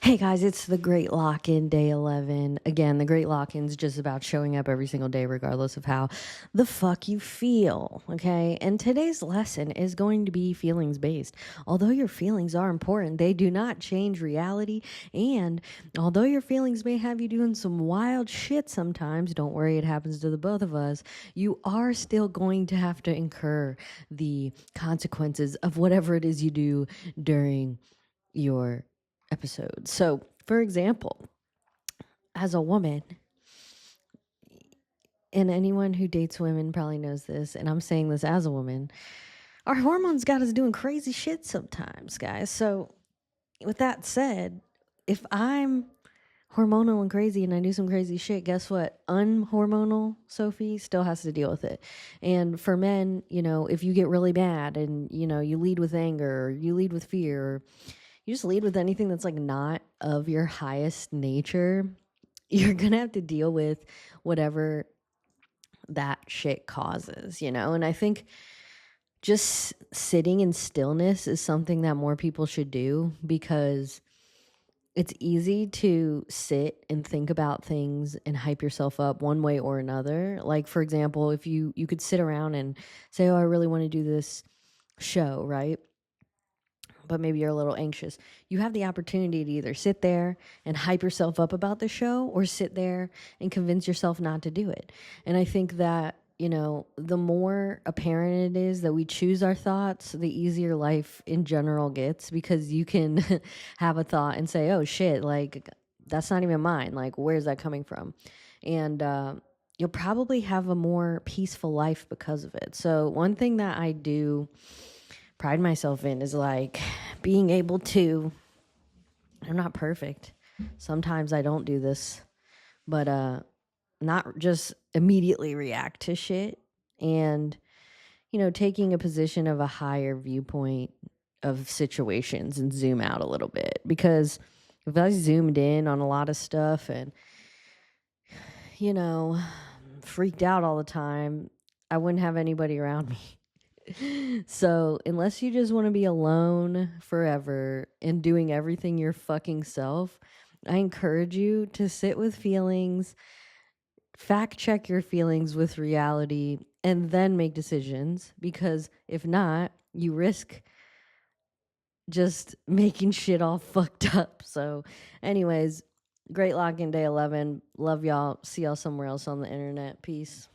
Hey guys, it's the Great Lock-In Day 11. Again, the Great Lock-In's just about showing up every single day, regardless of how the fuck you feel, okay? And today's lesson is going to be feelings-based. Although your feelings are important, they do not change reality. And although your feelings may have you doing some wild shit sometimes, don't worry, it happens to the both of us, you are still going to have to incur the consequences of whatever it is you do during your episode. So, for example, as a woman, and anyone who dates women probably knows this, and I'm saying this as a woman, our hormones got us doing crazy shit sometimes, guys. So, with that said, if I'm hormonal and crazy and I do some crazy shit, guess what? Unhormonal Sophie still has to deal with it. And for men, if you get really mad and, you lead with anger, or you lead with fear, or you just lead with anything that's like not of your highest nature, you're gonna have to deal with whatever that shit causes, And I think just sitting in stillness is something that more people should do, because it's easy to sit and think about things and hype yourself up one way or another. Like, for example, if you could sit around and say, oh, I really want to do this show, right? But maybe you're a little anxious. You have the opportunity to either sit there and hype yourself up about the show, or sit there and convince yourself not to do it. And I think that, the more apparent it is that we choose our thoughts, the easier life in general gets, because you can have a thought and say, oh shit, like that's not even mine. Like, where's that coming from? And, you'll probably have a more peaceful life because of it. So one thing that I do pride myself in is like being able to, I'm not perfect. Sometimes I don't do this, but not just immediately react to shit, and taking a position of a higher viewpoint of situations and zoom out a little bit. Because if I zoomed in on a lot of stuff and freaked out all the time, I wouldn't have anybody around me. So, unless you just want to be alone forever and doing everything your fucking self, I encourage you to sit with feelings, fact check your feelings with reality, and then make decisions. Because if not, you risk just making shit all fucked up. So, anyways, Great Lock-In Day 11. Love y'all. See y'all somewhere else on the internet. Peace.